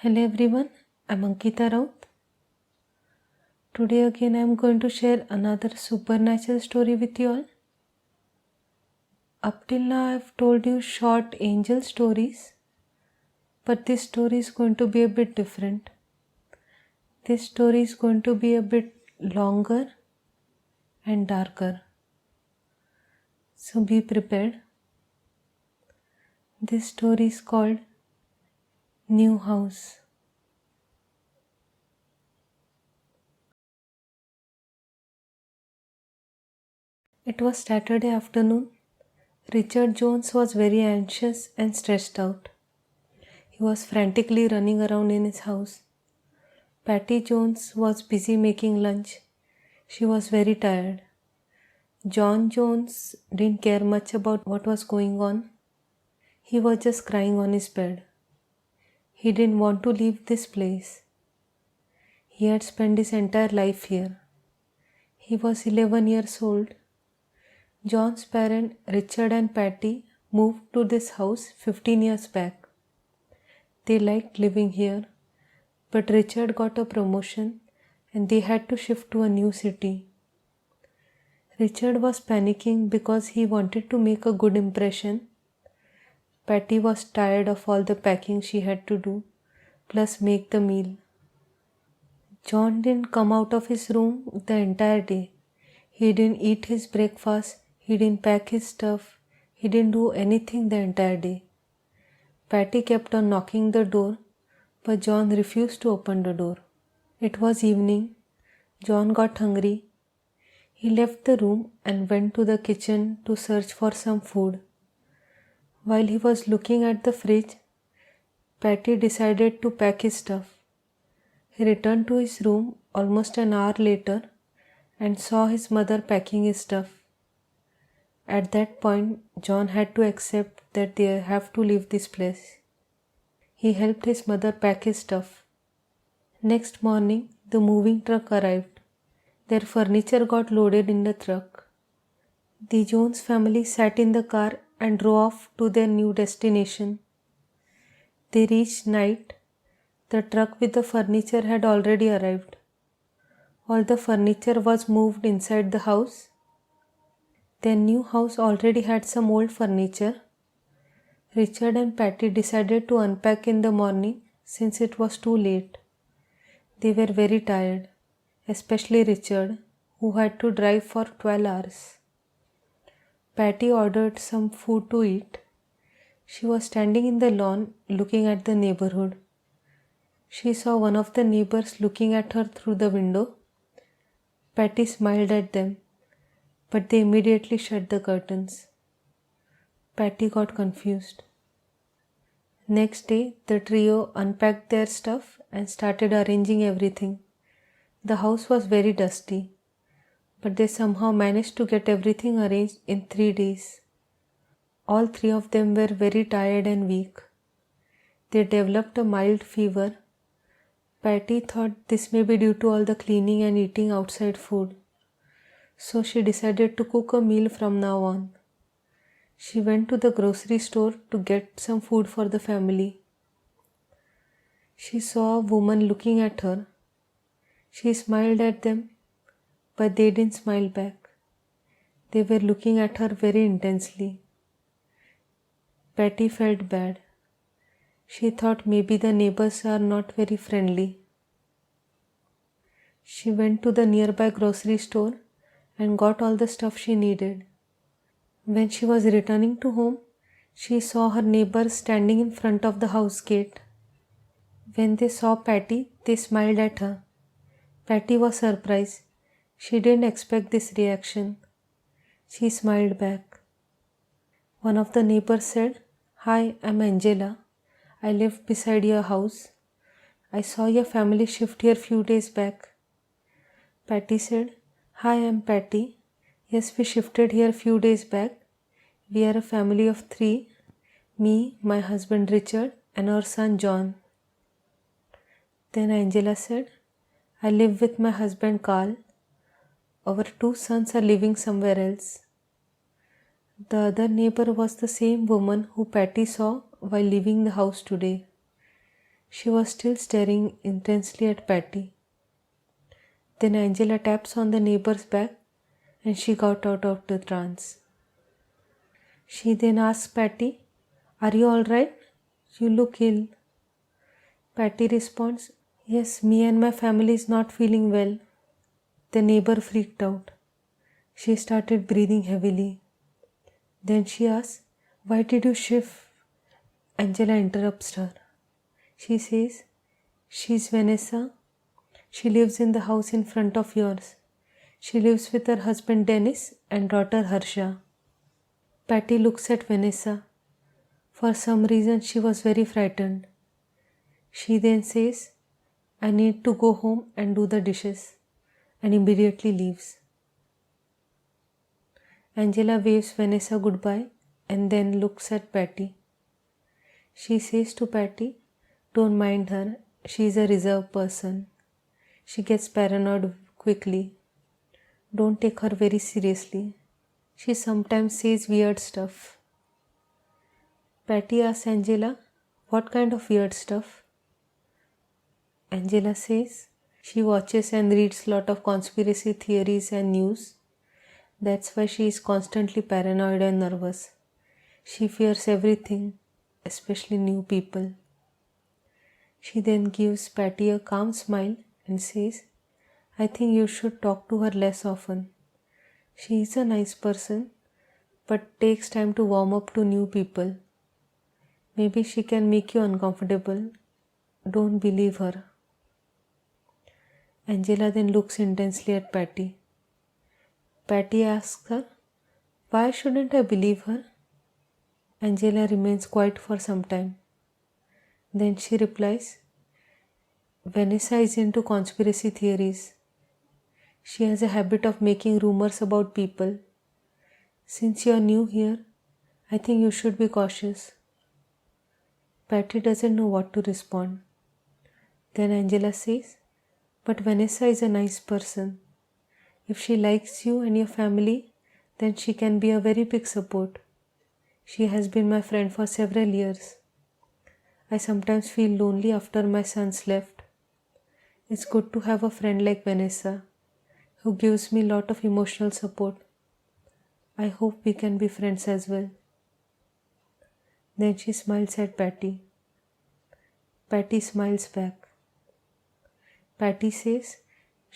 Hello everyone, I'm Ankita Raut. Today again I'm going to share another supernatural story with you all. Up till now I've told you short angel stories, but this story is going to be a bit different. This story is going to be a bit longer and darker. So be prepared. This story is called New House. It was Saturday afternoon. Richard Jones was very anxious and stressed out. He was frantically running around in his house. Patty Jones was busy making lunch. She was very tired. John Jones didn't care much about what was going on. He was just crying on his bed. He didn't want to leave this place. He had spent his entire life here. He was 11 years old. John's parents, Richard and Patty, moved to this house 15 years back. They liked living here, but Richard got a promotion and they had to shift to a new city. Richard was panicking because he wanted to make a good impression. Patty was tired of all the packing she had to do, plus make the meal. John didn't come out of his room the entire day. He didn't eat his breakfast, he didn't pack his stuff, he didn't do anything the entire day. Patty kept on knocking the door, but John refused to open the door. It was evening. John got hungry. He left the room and went to the kitchen to search for some food. While he was looking at the fridge, Patty decided to pack his stuff. He returned to his room almost an hour later and saw his mother packing his stuff. At that point, John had to accept that they have to leave this place. He helped his mother pack his stuff. Next morning, the moving truck arrived. Their furniture got loaded in the truck. The Jones family sat in the car and drove off to their new destination. They reached night. The truck with the furniture had already arrived. All the furniture was moved inside the house. Their new house already had some old furniture. Richard and Patty decided to unpack in the morning since it was too late. They were very tired, especially Richard, who had to drive for 12 hours. Patty ordered some food to eat. She was standing in the lawn looking at the neighborhood. She saw one of the neighbors looking at her through the window. Patty smiled at them, but they immediately shut the curtains. Patty got confused. Next day, the trio unpacked their stuff and started arranging everything. The house was very dusty, but they somehow managed to get everything arranged in 3 days. All three of them were very tired and weak. They developed a mild fever. Patty thought this may be due to all the cleaning and eating outside food, so she decided to cook a meal from now on. She went to the grocery store to get some food for the family. She saw a woman looking at her. She smiled at them, but they didn't smile back. They were looking at her very intensely. Patty felt bad. She thought maybe the neighbors are not very friendly. She went to the nearby grocery store and got all the stuff she needed. When she was returning to home, she saw her neighbors standing in front of the house gate. When they saw Patty, they smiled at her. Patty was surprised. She didn't expect this reaction. She smiled back. One of the neighbors said, "Hi, I'm Angela. I live beside your house. I saw your family shift here few days back." Patty said, "Hi, I'm Patty. Yes, we shifted here few days back. We are a family of 3, me, my husband Richard, and our son John." Then Angela said, "I live with my husband Carl. Our 2 sons are living somewhere else." The other neighbor was the same woman who Patty saw while leaving the house today. She was still staring intensely at Patty. Then Angela taps on the neighbor's back and she got out of the trance. She then asked Patty, "Are you all right? You look ill." Patty responds, "Yes, me and my family is not feeling well." The neighbor freaked out. She started breathing heavily. Then she asks, "Why did you shift?" Angela interrupts her. She says, "She's Vanessa. She lives in the house in front of yours. She lives with her husband Dennis and daughter Harsha." Patty looks at Vanessa. For some reason, she was very frightened. She then says, "I need to go home and do the dishes," and immediately leaves. Angela waves Vanessa goodbye and then looks at Patty. She says to Patty, "Don't mind her. She is a reserved person. She gets paranoid quickly. Don't take her very seriously. She sometimes says weird stuff." Patty asks Angela, "What kind of weird stuff?" Angela says, "She watches and reads a lot of conspiracy theories and news. That's why she is constantly paranoid and nervous. She fears everything, especially new people." She then gives Patty a calm smile and says, "I think you should talk to her less often. She is a nice person, but takes time to warm up to new people. Maybe she can make you uncomfortable. Don't believe her." Angela then looks intensely at Patty. Patty asks her, "Why shouldn't I believe her?" Angela remains quiet for some time. Then she replies, "Vanessa is into conspiracy theories. She has a habit of making rumors about people. Since you are new here, I think you should be cautious." Patty doesn't know what to respond. Then Angela says, "But Vanessa is a nice person. If she likes you and your family, then she can be a very big support. She has been my friend for several years. I sometimes feel lonely after my sons left. It's good to have a friend like Vanessa, who gives me a lot of emotional support. I hope we can be friends as well." Then she smiles at Patty. Patty smiles back. Patty says,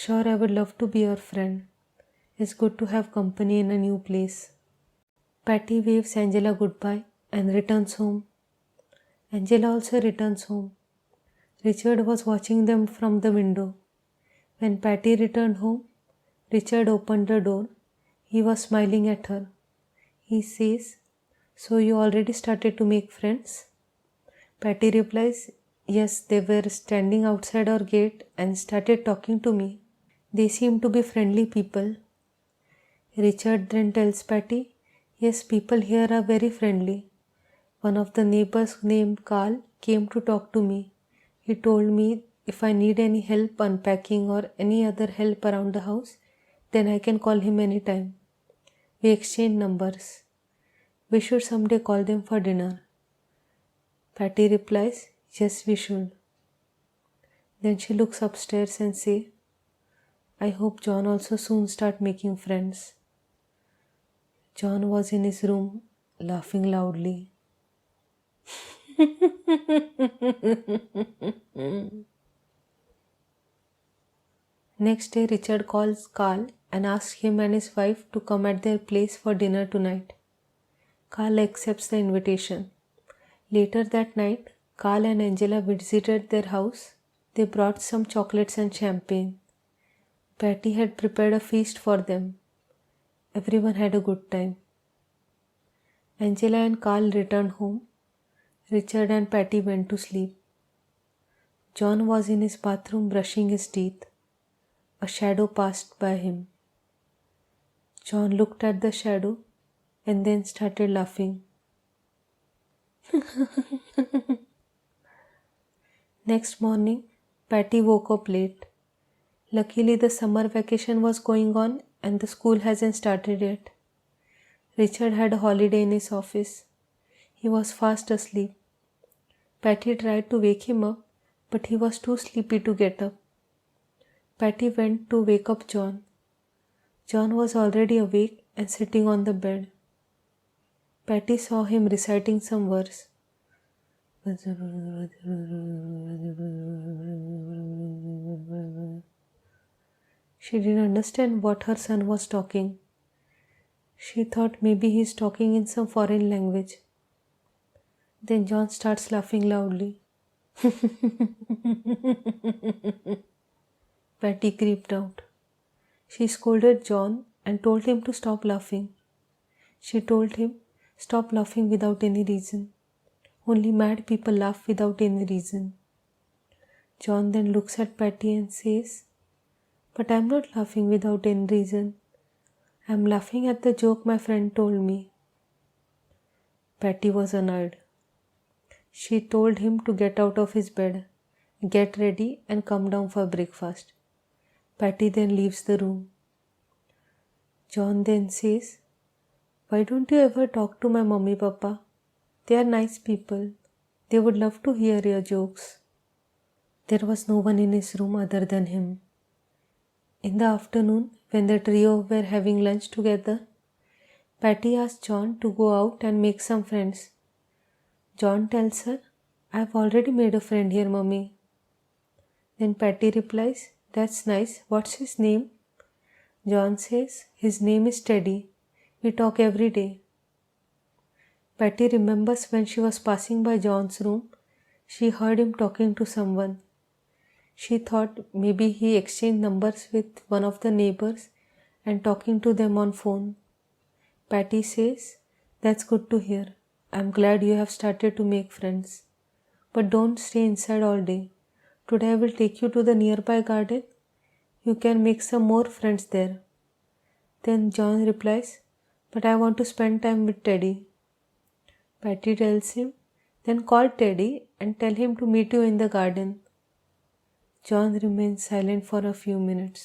"Sure, I would love to be your friend. It's good to have company in a new place." Patty waves Angela goodbye and returns home. Angela also returns home. Richard was watching them from the window. When Patty returned home, Richard opened the door. He was smiling at her. He says, "So you already started to make friends?" Patty replies, "Yes, they were standing outside our gate and started talking to me. They seem to be friendly people." Richard then tells Patty, "Yes, people here are very friendly. One of the neighbors named Carl came to talk to me. He told me if I need any help unpacking or any other help around the house, then I can call him anytime. We exchanged numbers. We should someday call them for dinner." Patty replies, "Yes, we should." Then she looks upstairs and says, "I hope John also soon start making friends." John was in his room laughing loudly. Next day, Richard calls Carl and asks him and his wife to come at their place for dinner tonight. Carl accepts the invitation. Later that night, Carl and Angela visited their house. They brought some chocolates and champagne. Patty had prepared a feast for them. Everyone had a good time. Angela and Carl returned home. Richard and Patty went to sleep. John was in his bathroom brushing his teeth. A shadow passed by him. John looked at the shadow and then started laughing. Next morning, Patty woke up late. Luckily, the summer vacation was going on and the school hasn't started yet. Richard had a holiday in his office. He was fast asleep. Patty tried to wake him up, but he was too sleepy to get up. Patty went to wake up John. John was already awake and sitting on the bed. Patty saw him reciting some verse. She didn't understand what her son was talking. She thought maybe he's talking in some foreign language. Then John starts laughing loudly. Patty creeped out. She scolded John and told him to stop laughing. She told him, "Stop laughing without any reason. Only mad people laugh without any reason." John then looks at Patty and says, "But I'm not laughing without any reason. I'm laughing at the joke my friend told me." Patty was annoyed. She told him to get out of his bed, get ready, and come down for breakfast. Patty then leaves the room. John then says, "Why don't you ever talk to my mummy papa? They are nice people. They would love to hear your jokes." There was no one in his room other than him. In the afternoon, when the trio were having lunch together, Patty asked John to go out and make some friends. John tells her, "I've already made a friend here, Mummy." Then Patty replies, "That's nice. What's his name?" John says, "His name is Teddy. We talk every day." Patty remembers when she was passing by John's room, she heard him talking to someone. She thought maybe he exchanged numbers with one of the neighbors and talking to them on phone. Patty says, "That's good to hear. I'm glad you have started to make friends. But don't stay inside all day. Today I will take you to the nearby garden. You can make some more friends there." Then John replies, "But I want to spend time with Teddy." Patty tells him, "Then call Teddy and tell him to meet you in the garden." John remains silent for a few minutes.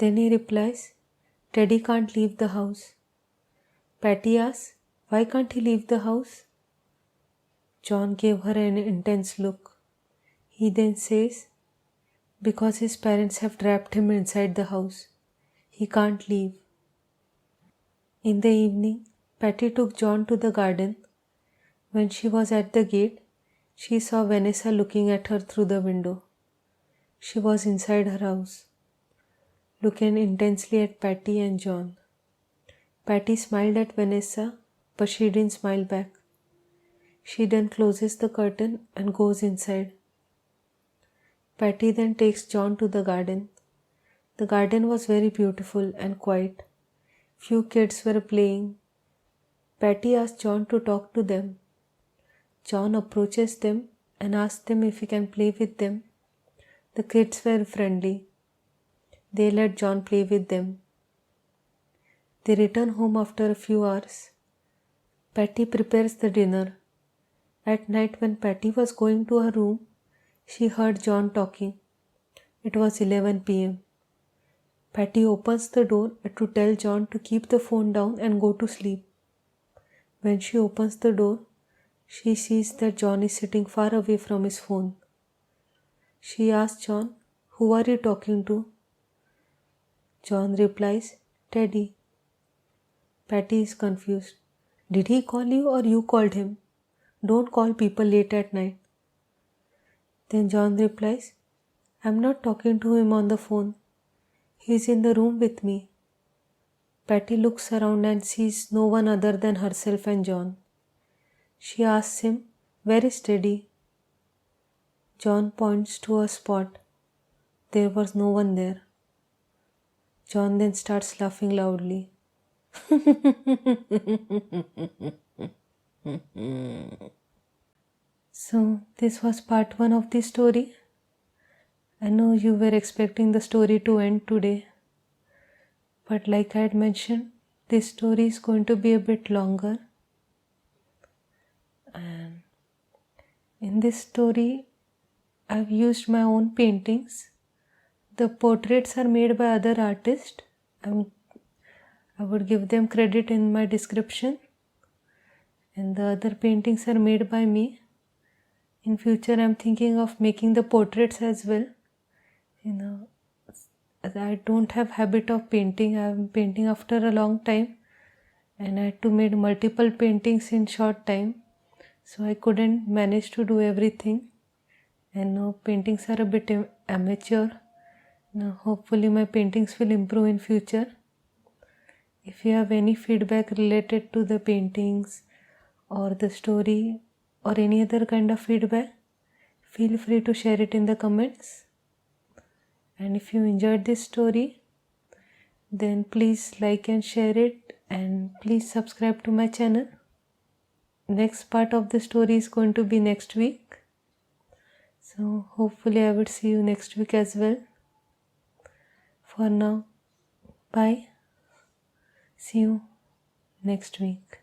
Then he replies, "Teddy can't leave the house." Patty asks, "Why can't he leave the house?" John gave her an intense look. He then says, "Because his parents have trapped him inside the house. He can't leave." In the evening, Patty took John to the garden. When she was at the gate, she saw Vanessa looking at her through the window. She was inside her house, looking intensely at Patty and John. Patty smiled at Vanessa, but she didn't smile back. She then closes the curtain and goes inside. Patty then takes John to the garden. The garden was very beautiful and quiet. Few kids were playing. Patty asked John to talk to them. John approaches them and asks them if he can play with them. The kids were friendly. They let John play with them. They return home after a few hours. Patty prepares the dinner. At night, when Patty was going to her room, she heard John talking. It was 11 p.m. Patty opens the door to tell John to keep the phone down and go to sleep. When she opens the door, she sees that John is sitting far away from his phone. She asks John, "Who are you talking to?" John replies, "Teddy." Patty is confused. "Did he call you or you called him? Don't call people late at night." Then John replies, "I'm not talking to him on the phone. He's in the room with me." Patty looks around and sees no one other than herself and John. She asks him, "Where is Teddy?" John points to a spot. There was no one there. John then starts laughing loudly. So, this was part 1 of the story. I know you were expecting the story to end today. But like I had mentioned, this story is going to be a bit longer. And in this story, I've used my own paintings. The portraits are made by other artists. I would give them credit in my description. And the other paintings are made by me. In future I'm thinking of making the portraits as well. I don't have habit of painting. I'm painting after a long time, and I had to make multiple paintings in short time, so I couldn't manage to do everything, and now paintings are a bit amateur. Now hopefully my paintings will improve in future. If you have any feedback related to the paintings or the story or any other kind of feedback, feel free to share it in the comments. And if you enjoyed this story, then please like and share it, and please subscribe to my channel. Next part of the story is going to be next week, so hopefully I will see you next week as well. For now, bye. See you next week.